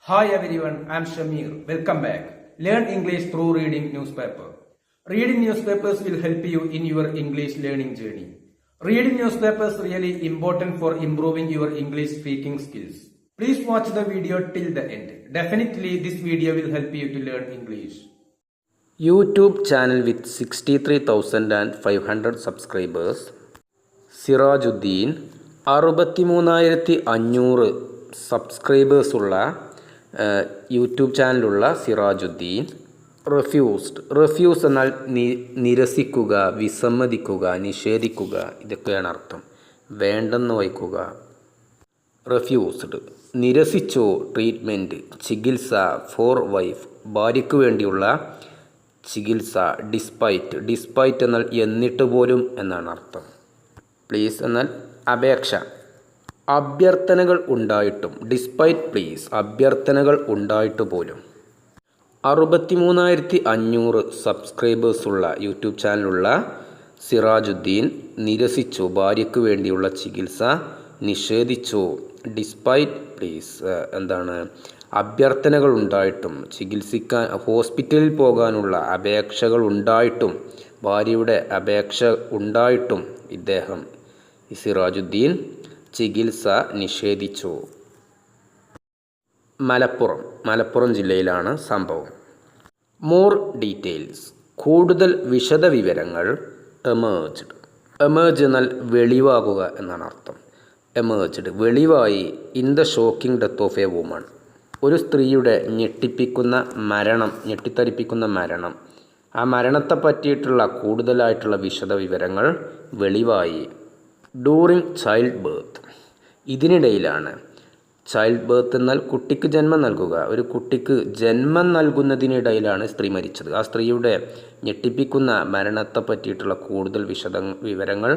Hi everyone, I am Shamir. Welcome back. Learn English through reading newspaper. Reading newspapers will help you in your English learning journey. Reading newspapers really important for improving your English speaking skills. Please watch the video till the end. Definitely this video will help you to learn English. YouTube channel with 63,500 subscribers. Sirajuddin 63,500 സബ്സ്ക്രൈബേഴ്സുള്ള YouTube ചാനലുള്ള Sirajuddin refuse എന്നാൽ നിരസിക്കുക, വിസമ്മതിക്കുക, നിഷേധിക്കുക, ഇതൊക്കെയാണ് അർത്ഥം. വേണ്ടെന്ന് വയ്ക്കുക. Refused നിരസിച്ചു. Treatment ചികിത്സ. ഫോർ വൈഫ് ഭാര്യയ്ക്ക് വേണ്ടിയുള്ള ചികിത്സ. ഡിസ്പൈറ്റ് എന്നാൽ എന്നിട്ട് പോലും എന്നാണ് അർത്ഥം. പ്ലീസ് എന്നാൽ അപേക്ഷ. അഭ്യർത്ഥനകൾ ഉണ്ടായിട്ടും. ഡിസ്പൈറ്റ് പ്ലീസ് അഭ്യർത്ഥനകൾ ഉണ്ടായിട്ട് പോലും. 63,500 സബ്സ്ക്രൈബേഴ്സുള്ള യൂട്യൂബ് ചാനലുള്ള സിറാജുദ്ദീൻ നിരസിച്ചു ഭാര്യയ്ക്ക് വേണ്ടിയുള്ള ചികിത്സ. നിഷേധിച്ചു. ഡിസ്പൈറ്റ് പ്ലീസ് എന്താണ് അഭ്യർത്ഥനകൾ ഉണ്ടായിട്ടും. ചികിത്സിക്കാൻ ഹോസ്പിറ്റലിൽ പോകാനുള്ള അപേക്ഷകൾ ഉണ്ടായിട്ടും, ഭാര്യയുടെ അപേക്ഷ ഉണ്ടായിട്ടും ഇദ്ദേഹം സിറാജുദ്ദീൻ ചികിത്സ നിഷേധിച്ചു. മലപ്പുറം ജില്ലയിലാണ് സംഭവം. മോർ ഡീറ്റെയിൽസ് കൂടുതൽ വിശദവിവരങ്ങൾ. എമേർജ് എന്നാൽ വെളിവാകുക എന്നാണ് അർത്ഥം. എമേർജ്ഡ് വെളിവായി. In the shocking death of a woman ഒരു സ്ത്രീയുടെ ഞെട്ടിത്തരിപ്പിക്കുന്ന മരണം. ആ മരണത്തെ പറ്റിയിട്ടുള്ള കൂടുതലായിട്ടുള്ള വിശദവിവരങ്ങൾ വെളിവായി. ഡ്യൂറിങ് ചൈൽഡ് ബർത്ത് ഇതിനിടയിലാണ്. ചൈൽഡ് ബർത്ത് എന്നാൽ കുട്ടിക്ക് ജന്മം നൽകുക. ഒരു കുട്ടിക്ക് ജന്മം നൽകുന്നതിനിടയിലാണ് സ്ത്രീ മരിച്ചത്. ആ സ്ത്രീയുടെ ഞെട്ടിപ്പിക്കുന്ന മരണത്തെ പറ്റിയിട്ടുള്ള കൂടുതൽ വിവരങ്ങൾ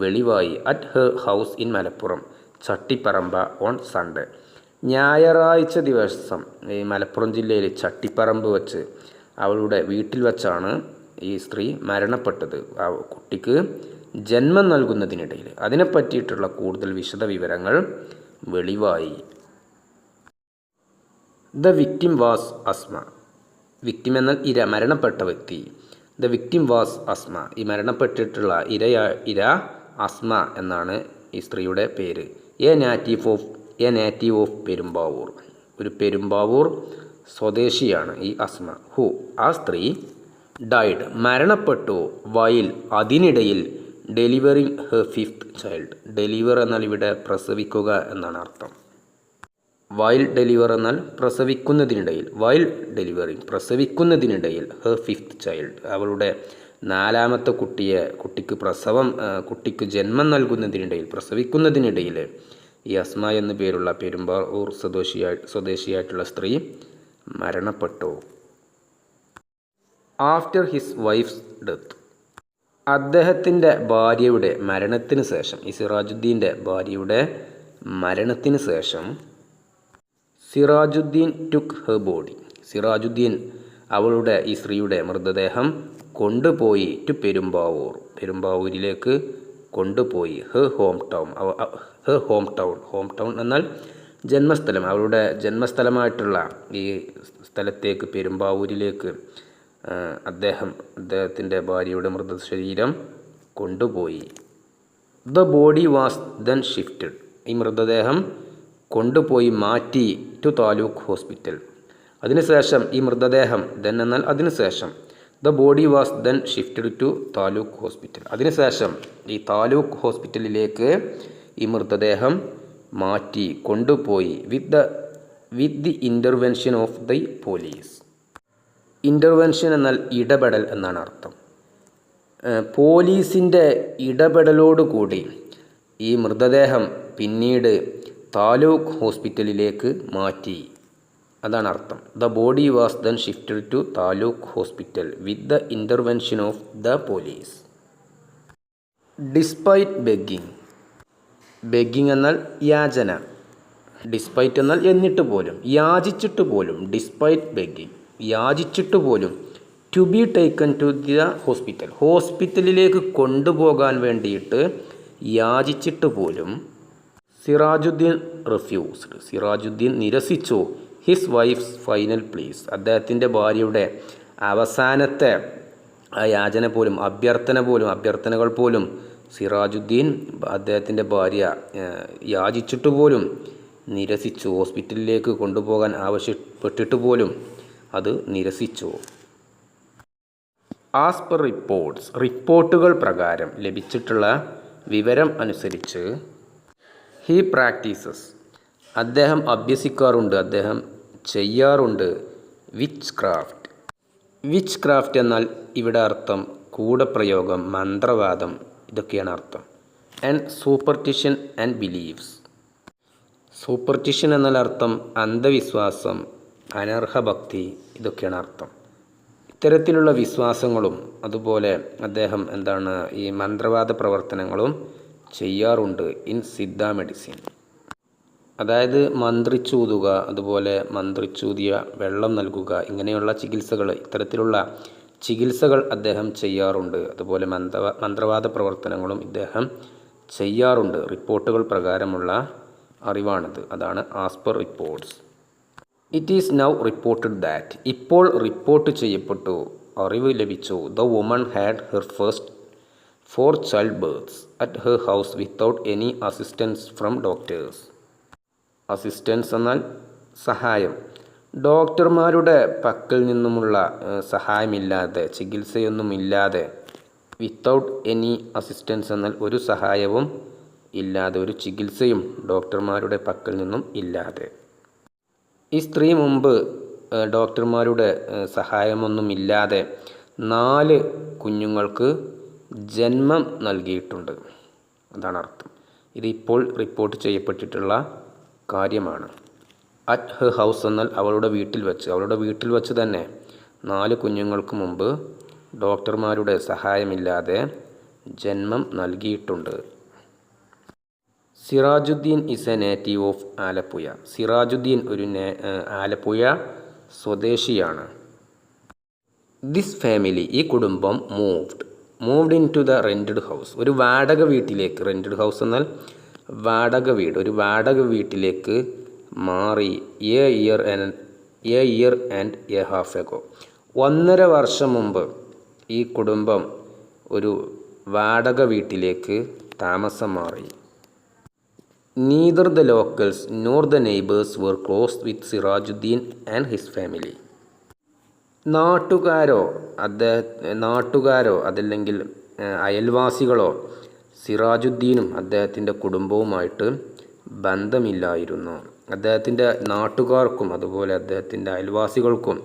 വെളിവായി. At her house in Malappuram Chattiparamba on Sunday ഞായറാഴ്ച ദിവസം ഈ മലപ്പുറം ജില്ലയിൽ ചട്ടിപ്പറമ്പ് വെച്ച് അവളുടെ വീട്ടിൽ വച്ചാണ് ഈ സ്ത്രീ മരണപ്പെട്ടത്. ആ കുട്ടിക്ക് ജന്മം നൽകുന്നതിനിടയിൽ അതിനെ പറ്റിയിട്ടുള്ള കൂടുതൽ വിശദവിവരങ്ങൾ വെളിവായി. The victim was Asma. Victim എന്നാൽ ഇര, മരണപ്പെട്ട വ്യക്തി. ദ വിക്ടിം വാസ് അസ്മ ഈ മരണപ്പെട്ടിട്ടുള്ള ഇര അസ്മ എന്നാണ് ഈ സ്ത്രീയുടെ പേര്. എ നേറ്റീവ് ഓഫ് പെരുമ്പാവൂർ ഒരു പെരുമ്പാവൂർ സ്വദേശിയാണ് ഈ അസ്മ. ഹു ആ സ്ത്രീ ഡൈഡ് മരണപ്പെട്ടു. വൈൽ അതിനിടയിൽ delivering her fifth child. Deliver എന്നാൽ ഇവിടെ പ്രസവിക്കുക എന്നാണ് അർത്ഥം. വൈൽ ഡെലിവർ എന്നാൽ പ്രസവിക്കുന്നതിനിടയിൽ. വൈൽ ഡെലിവറിങ് പ്രസവിക്കുന്നതിനിടയിൽ. ഹെർ ഫിഫ്ത്ത് ചൈൽഡ് അവളുടെ 4ാമത്തെ കുട്ടിക്ക് ജന്മം നൽകുന്നതിനിടയിൽ, പ്രസവിക്കുന്നതിനിടയിൽ ഈ അസ്മ എന്നു പേരുള്ള പെരുമ്പാവൂർ സ്വദേശിയായിട്ടുള്ള സ്ത്രീ മരണപ്പെട്ടു. ആഫ്റ്റർ ഹിസ് വൈഫ്സ് ഡെത്ത് അദ്ദേഹത്തിൻ്റെ ഭാര്യയുടെ മരണത്തിന് ശേഷം, ഈ സിറാജുദ്ദീൻ്റെ ഭാര്യയുടെ മരണത്തിന് ശേഷം, Sirajuddin took her body Sirajuddin അവളുടെ ഈ സ്ത്രീയുടെ മൃതദേഹം കൊണ്ടുപോയി ടു പെരുമ്പാവൂരിലേക്ക് കൊണ്ടുപോയി. ഹെർ ഹോം ടൗൺ എന്നാൽ ജന്മസ്ഥലം. അവളുടെ ജന്മസ്ഥലമായിട്ടുള്ള ഈ സ്ഥലത്തേക്ക്, പെരുമ്പാവൂരിലേക്ക് അദ്ദേഹത്തിൻ്റെ ഭാര്യയുടെ മൃതശരീരം കൊണ്ടുപോയി. The body was then shifted ഈ മൃതദേഹം കൊണ്ടുപോയി മാറ്റി ടു താലൂക്ക് ഹോസ്പിറ്റൽ. അതിനുശേഷം ഈ മൃതദേഹം ദെൻ എന്നാൽ അതിനുശേഷം. The body was then shifted to taluk hospital അതിനുശേഷം ഈ താലൂക്ക് ഹോസ്പിറ്റലിലേക്ക് ഈ മൃതദേഹം മാറ്റി കൊണ്ടുപോയി. With the intervention of the police. Intervention എന്നാൽ ഇടപെടൽ എന്നാണ് അർത്ഥം. പോലീസിൻ്റെ ഇടപെടലോടുകൂടി ഈ മൃതദേഹം പിന്നീട് താലൂക്ക് ഹോസ്പിറ്റലിലേക്ക് മാറ്റി. അതാണ് അർത്ഥം. The body was then shifted to taluk hospital with the intervention of the police. Despite begging എന്നാൽ യാചന. ഡിസ്പൈറ്റ് എന്നാൽ എന്നിട്ട് പോലും, യാചിച്ചിട്ട് പോലും. ഡിസ്പൈറ്റ് ബെഗ്ഗിങ് യാചിച്ചിട്ട് പോലും. To be taken to the ഹോസ്പിറ്റലിലേക്ക് കൊണ്ടുപോകാൻ വേണ്ടിയിട്ട് യാചിച്ചിട്ട് പോലും. സിറാജുദ്ദീൻ നിരസിച്ചു. ഹിസ് വൈഫ്സ് ഫൈനൽ പ്ലീസ്, അദ്ദേഹത്തിൻ്റെ ഭാര്യയുടെ അവസാനത്തെ യാചന പോലും അഭ്യർത്ഥനകൾ പോലും സിറാജുദ്ദീൻ അദ്ദേഹത്തിൻ്റെ ഭാര്യ യാചിച്ചിട്ട് പോലും നിരസിച്ചു. ഹോസ്പിറ്റലിലേക്ക് കൊണ്ടുപോകാൻ ആവശ്യപ്പെട്ടിട്ട് പോലും അത് നിരസിച്ചു. ആസ് പെർ റിപ്പോർട്ടുകൾ പ്രകാരം ലഭിച്ചിട്ടുള്ള വിവരം അനുസരിച്ച് ഹീ പ്രാക്ടീസസ്, അദ്ദേഹം അഭ്യസിക്കാറുണ്ട്, അദ്ദേഹം ചെയ്യാറുണ്ട് വിച്ച് ക്രാഫ്റ്റ് എന്നാൽ ഇവിടെ അർത്ഥം കൂടപ്രയോഗം, മന്ത്രവാദം, ഇതൊക്കെയാണ് അർത്ഥം. ആൻഡ് സൂപ്പർട്ടിഷൻ ആൻഡ് ബിലീവ്സ്, സൂപ്പർട്ടിഷൻ എന്നാൽ അർത്ഥം അന്ധവിശ്വാസം, അനർഹഭക്തി, ഇതൊക്കെയാണ് അർത്ഥം. ഇത്തരത്തിലുള്ള വിശ്വാസങ്ങളും അതുപോലെ അദ്ദേഹം ഈ മന്ത്രവാദ പ്രവർത്തനങ്ങളും ചെയ്യാറുണ്ട് ഇൻ സിദ്ധ മെഡിസിൻ. അതായത് മന്ത്രിച്ചൂതുക, അതുപോലെ മന്ത്രിച്ചൂതിയ വെള്ളം നൽകുക, ഇങ്ങനെയുള്ള ഇത്തരത്തിലുള്ള ചികിത്സകൾ അദ്ദേഹം ചെയ്യാറുണ്ട്. അതുപോലെ മന്ത്രവാദ പ്രവർത്തനങ്ങളും ഇദ്ദേഹം ചെയ്യാറുണ്ട്. റിപ്പോർട്ടുകൾ പ്രകാരമുള്ള അറിവാണിത്. അതാണ് as per reports. It is now reported that, ഇപ്പോൾ റിപ്പോർട്ട് ചെയ്യപ്പെട്ടു, അറിവ് ലഭിച്ചു. The woman had her first 4 child birth at her house without any assistance from doctors. Assistance എന്നാൽ സഹായം, ഡോക്ടർമാരുടെ പക്കൽ നിന്നുമുള്ള സഹായമില്ലാതെ, ചികിത്സയൊന്നുമില്ലാതെ. വിത്തൗട്ട് എനി അസിസ്റ്റൻസ് എന്നാൽ ഒരു സഹായവും ഇല്ലാതെ, ഒരു ചികിത്സയും ഡോക്ടർമാരുടെ പക്കൽ നിന്നും ഇല്ലാതെ. ഈ സ്ത്രീ മുമ്പ് ഡോക്ടർമാരുടെ സഹായമൊന്നുമില്ലാതെ 4 കുഞ്ഞുങ്ങൾക്ക് ജന്മം നൽകിയിട്ടുണ്ട്. അതാണ് അർത്ഥം. ഇത് ഇപ്പോൾ റിപ്പോർട്ട് ചെയ്യപ്പെട്ടിട്ടുള്ള കാര്യമാണ്. അറ്റ് ഹെർ ഹൗസ് എന്നാൽ അവളുടെ വീട്ടിൽ വെച്ച് തന്നെ 4 കുഞ്ഞുങ്ങൾക്ക് മുമ്പ് ഡോക്ടർമാരുടെ സഹായമില്ലാതെ ജന്മം നൽകിയിട്ടുണ്ട്. Sirajuddin is a native of Alappuzha. Sirajuddin ഒരു ആലപ്പുഴ സ്വദേശിയാണ്. ദിസ് ഫാമിലി, ഈ കുടുംബം moved into the rented house, ഒരു വാടക വീട്ടിലേക്ക്, റെൻറ്റഡ് ഹൗസ് എന്നാൽ വാടക വീട്, ഒരു വാടക വീട്ടിലേക്ക് മാറി A year and A half ago, 1.5 വർഷം മുമ്പ് ഈ കുടുംബം ഒരു വാടക വീട്ടിലേക്ക് താമസം മാറി. Neither the locals nor the neighbors were close with Sirajuddin and his family. നാട്ടുകാരോ അതല്ലെങ്കിൽ അയൽവാസികളോ സിറാജുദ്ദീനും അദ്ദേഹത്തിൻ്റെ കുടുംബവുമായിട്ട് ബന്ധമില്ലായിരുന്നു. അദ്ദേഹത്തിൻ്റെ നാട്ടുകാർക്കും അതുപോലെ അദ്ദേഹത്തിൻ്റെ അയൽവാസികൾക്കും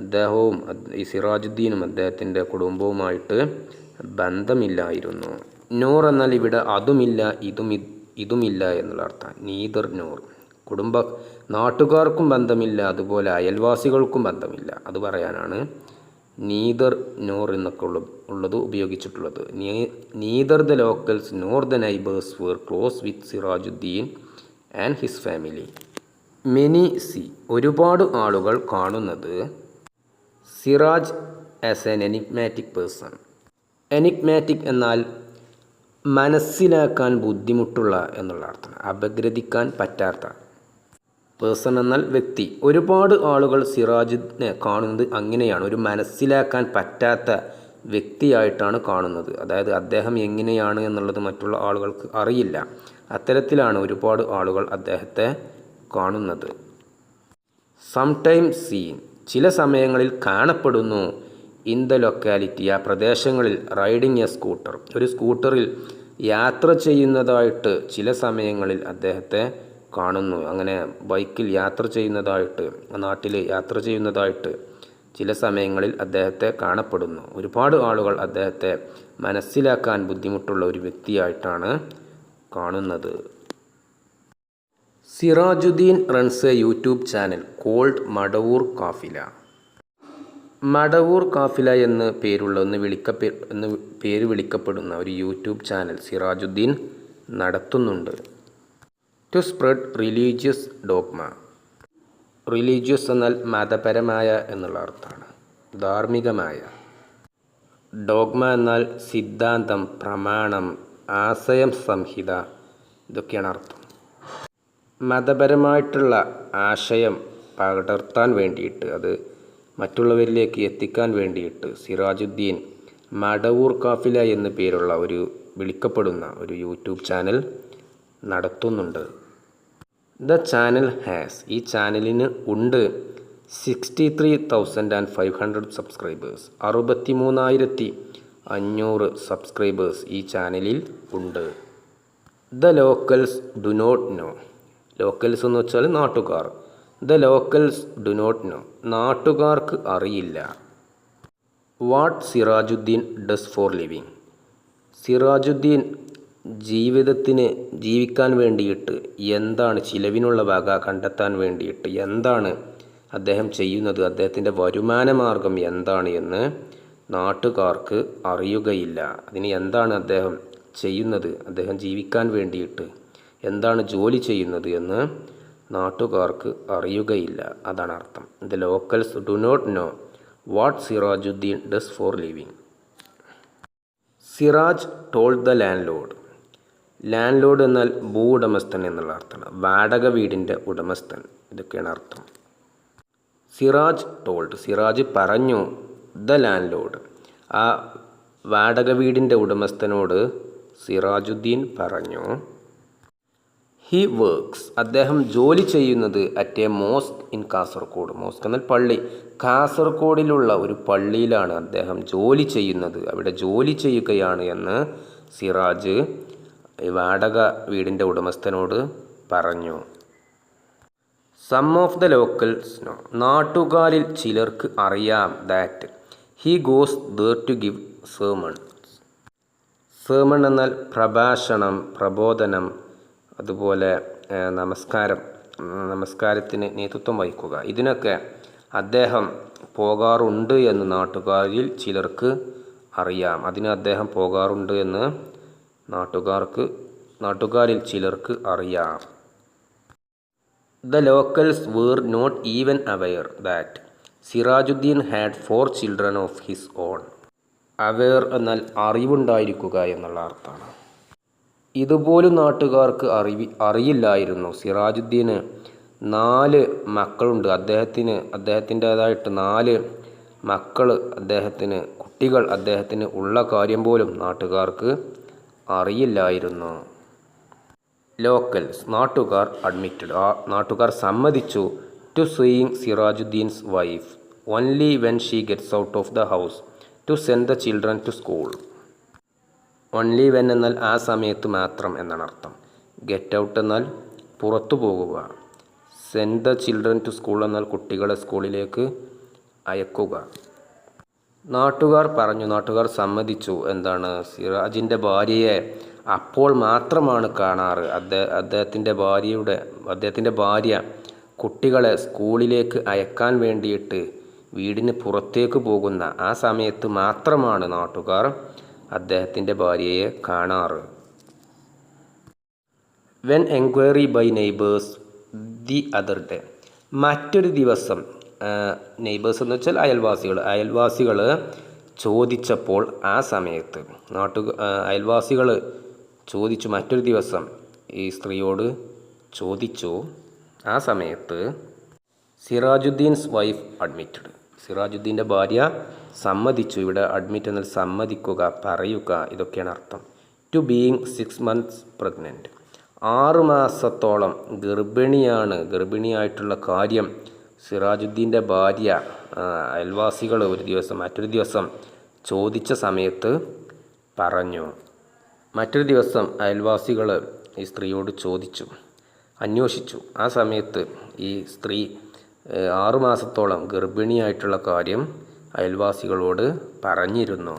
അദ്ദേഹവും ഈ സിറാജുദ്ദീനും അദ്ദേഹത്തിൻ്റെ കുടുംബവുമായിട്ട് ബന്ധമില്ലായിരുന്നു. നോർ എന്നാൽ ഇവിടെ അതുമില്ല ഇതുമില്ല എന്നുള്ള അർത്ഥം. നീദർ നോർ, നാട്ടുകാർക്കും ബന്ധമില്ല, അതുപോലെ അയൽവാസികൾക്കും ബന്ധമില്ല, അത് പറയാനാണ് നീദർ നോർ എന്നൊക്കെ ഉള്ളത് ഉപയോഗിച്ചിട്ടുള്ളത്. Neither the locals nor the neighbours were close with Sirajuddin and his family. Many see, ഒരുപാട് ആളുകൾ കാണുന്നത് Siraj as an enigmatic person. Enigmatic എന്നാൽ മനസ്സിലാക്കാൻ ബുദ്ധിമുട്ടുള്ള എന്നുള്ള അർത്ഥം, അപഗ്രഥിക്കാൻ പറ്റാത്ത. പേഴ്സൺ എന്നാൽ വ്യക്തി. ഒരുപാട് ആളുകൾ സിറാജിനെ കാണുന്നത് അങ്ങനെയാണ്, ഒരു മനസ്സിലാക്കാൻ പറ്റാത്ത വ്യക്തിയായിട്ടാണ് കാണുന്നത്. അതായത് അദ്ദേഹം എങ്ങനെയാണ് എന്നുള്ളത് മറ്റുള്ള ആളുകൾക്ക് അറിയില്ല. അത്തരത്തിലാണ് ഒരുപാട് ആളുകൾ അദ്ദേഹത്തെ കാണുന്നത്. സംടൈംസ് സീൻ, ചില സമയങ്ങളിൽ കാണപ്പെടുന്നു. ഇൻ ദ ലൊക്കാലിറ്റി, ആ പ്രദേശങ്ങളിൽ. റൈഡിങ് എ സ്കൂട്ടർ, ഒരു സ്കൂട്ടറിൽ യാത്ര ചെയ്യുന്നതായിട്ട് ചില സമയങ്ങളിൽ അദ്ദേഹത്തെ കാണുന്നു. അങ്ങനെ ബൈക്കിൽ യാത്ര ചെയ്യുന്നതായിട്ട്, നാട്ടിൽ യാത്ര ചെയ്യുന്നതായിട്ട് ചില സമയങ്ങളിൽ അദ്ദേഹത്തെ കാണപ്പെടുന്നു. ഒരുപാട് ആളുകൾ അദ്ദേഹത്തെ മനസ്സിലാക്കാൻ ബുദ്ധിമുട്ടുള്ള ഒരു വ്യക്തിയായിട്ടാണ് കാണുന്നത്. Sirajuddin runs a YouTube channel called Madavoor Kafila. Madavoor Kafila എന്ന് പേര് വിളിക്കപ്പെടുന്ന ഒരു യൂട്യൂബ് ചാനൽ സിറാജുദ്ദീൻ നടത്തുന്നുണ്ട്. To spread religious dogma. Religious എന്നാൽ മതപരമായ എന്നുള്ള അർത്ഥമാണ്, ധാർമ്മികമായ. ഡോഗ്മ എന്നാൽ സിദ്ധാന്തം, പ്രമാണം, ആശയം, സംഹിത, ഇതൊക്കെയാണ് അർത്ഥം. മതപരമായിട്ടുള്ള ആശയം, പകർത്താൻ വേണ്ടിയിട്ട്, അത് മറ്റുള്ളവരിലേക്ക് എത്തിക്കാൻ വേണ്ടിയിട്ട് സിറാജുദ്ദീൻ മടവൂർ കാഫില എന്ന് പേരുള്ള വിളിക്കപ്പെടുന്ന ഒരു യൂട്യൂബ് ചാനൽ നടത്തുന്നുണ്ട്. ദ ചാനൽ ഹാസ്, ഈ ചാനലിന് ഉണ്ട് 63,500 സബ്സ്ക്രൈബേഴ്സ്, 63,500 സബ്സ്ക്രൈബേഴ്സ് ഈ ചാനലിൽ ഉണ്ട്. The locals do not know, locals എന്ന് വെച്ചാൽ നാട്ടുകാർ. The locals do not know, നാട്ടുകാർക്ക് അറിയില്ല. What Sirajuddin does for living, Sirajuddin ജീവിക്കാൻ വേണ്ടിയിട്ട് എന്താണ്, ചിലവിനുള്ള വക കണ്ടെത്താൻ വേണ്ടിയിട്ട് എന്താണ് അദ്ദേഹം ചെയ്യുന്നത്, അദ്ദേഹത്തിൻ്റെ വരുമാന മാർഗം എന്താണ് എന്ന് നാട്ടുകാർക്ക് അറിയുകയില്ല. അതിന് എന്താണ് അദ്ദേഹം ചെയ്യുന്നത്, അദ്ദേഹം ജീവിക്കാൻ വേണ്ടിയിട്ട് എന്താണ് ജോലി ചെയ്യുന്നത് എന്ന് നാട്ടുകാർക്ക് അറിയുകയില്ല. അതാണ് അർത്ഥം. The locals do not know what Sirajuddin does for living. Siraj told the landlord, landlord എന്നാൽ ഭൂ ഉടമസ്ഥൻ എന്നുള്ള അർത്ഥമാണ്, വാടക വീടിൻ്റെ ഉടമസ്ഥൻ, ഇതൊക്കെയാണ് അർത്ഥം. സിറാജ് ടോൾഡ്, സിറാജ് പറഞ്ഞു, ദ ലാൻഡ് ലോഡ്, ആ വാടക വീടിൻ്റെ ഉടമസ്ഥനോട് സിറാജുദ്ദീൻ പറഞ്ഞു. ഹി വർക്ക്സ്, അദ്ദേഹം ജോലി ചെയ്യുന്നത് at A mosque in Kasaragod, mosque എന്നാൽ പള്ളി, കാസർഗോഡിലുള്ള ഒരു പള്ളിയിലാണ് അദ്ദേഹം ജോലി ചെയ്യുന്നത്, അവിടെ ജോലി ചെയ്യുകയാണ് എന്ന് സിറാജ് വാടക വീടിൻ്റെ ഉടമസ്ഥനോട് പറഞ്ഞു. Some of the locals know, നാട്ടുകാരിൽ ചിലർക്ക് അറിയാം that he goes there to give sermons. sermon എന്നാൽ പ്രഭാഷണം, പ്രബോധനം, അതുപോലെ നമസ്കാരത്തിന് നേതൃത്വം വഹിക്കുക, ഇതിനൊക്കെ അദ്ദേഹം പോകാറുണ്ട് എന്ന് നാട്ടുകാരിൽ ചിലർക്ക് അറിയാം. അതിന് അദ്ദേഹം പോകാറുണ്ട് എന്ന് നാട്ടുകാരിൽ ചിലർക്ക് അറിയാം. The locals were not even aware that Sirajuddin had 4 children of his own. Aware എന്നാൽ അറിവുണ്ടായിരിക്കുക എന്നുള്ള അർത്ഥമാണ്. ഇതുപോലും നാട്ടുകാർക്ക് അറിയില്ലായിരുന്നു. സിറാജുദ്ദീന് 4 മക്കളുണ്ട്, അദ്ദേഹത്തിൻ്റേതായിട്ട് 4 മക്കൾ, കുട്ടികൾ അദ്ദേഹത്തിന് ഉള്ള കാര്യം പോലും നാട്ടുകാർക്ക് അറിയില്ലായിരുന്നു. ലോക്കൽസ്, നാട്ടുകാർ അഡ്മിറ്റഡ്, നാട്ടുകാർ സമ്മതിച്ചു, to seeing Sirajuddin's wife only when she gets out of the house to send the children to school. Only when എന്നാൽ ആ സമയത്ത് മാത്രം എന്നാണ് അർത്ഥം. ഗെറ്റ് ഔട്ട് എന്നാൽ പുറത്തു പോകുക. Send the children to school എന്നാൽ കുട്ടികളെ സ്കൂളിലേക്ക് അയക്കുക. നാട്ടുകാർ പറഞ്ഞു, നാട്ടുകാർ സമ്മതിച്ചു. എന്താണ്, സിറാജിൻ്റെ ഭാര്യയെ അപ്പോൾ മാത്രമാണ് കാണാറ്. അദ്ദേഹത്തിൻ്റെ ഭാര്യ കുട്ടികളെ സ്കൂളിലേക്ക് അയക്കാൻ വേണ്ടിയിട്ട് വീടിന് പുറത്തേക്ക് പോകുന്ന ആ സമയത്ത് മാത്രമാണ് നാട്ടുകാർ അദ്ദേഹത്തിൻ്റെ ഭാര്യയെ കാണാറ്. When enquiry by neighbours the other day, മറ്റൊരു ദിവസം, നെയ്ബേഴ്സ് എന്ന് വെച്ചാൽ അയൽവാസികൾ ചോദിച്ചപ്പോൾ, ആ സമയത്ത് അയൽവാസികൾ ചോദിച്ചു, മറ്റൊരു ദിവസം ഈ സ്ത്രീയോട് ചോദിച്ചു, ആ സമയത്ത് സിറാജുദ്ദീൻസ് വൈഫ് അഡ്മിറ്റഡ്, സിറാജുദ്ദീൻ്റെ ഭാര്യ സമ്മതിച്ചു. ഇവിടെ അഡ്മിറ്റ് എന്നാൽ സമ്മതിക്കുക, പറയുക, ഇതൊക്കെയാണ് അർത്ഥം. ടു ബീയിങ് 6 months പ്രഗ്നൻറ്റ്, 6 മാസത്തോളം ഗർഭിണിയായിട്ടുള്ള കാര്യം സിറാജുദ്ദീൻ്റെ ഭാര്യ അയൽവാസികൾ മറ്റൊരു ദിവസം ചോദിച്ച സമയത്ത് പറഞ്ഞു. മറ്റൊരു ദിവസം അയൽവാസികൾ ഈ സ്ത്രീയോട് ചോദിച്ചു, അന്വേഷിച്ചു. ആ സമയത്ത് ഈ സ്ത്രീ 6 മാസത്തോളം ഗർഭിണിയായിട്ടുള്ള കാര്യം അയൽവാസികളോട് പറഞ്ഞിരുന്നു.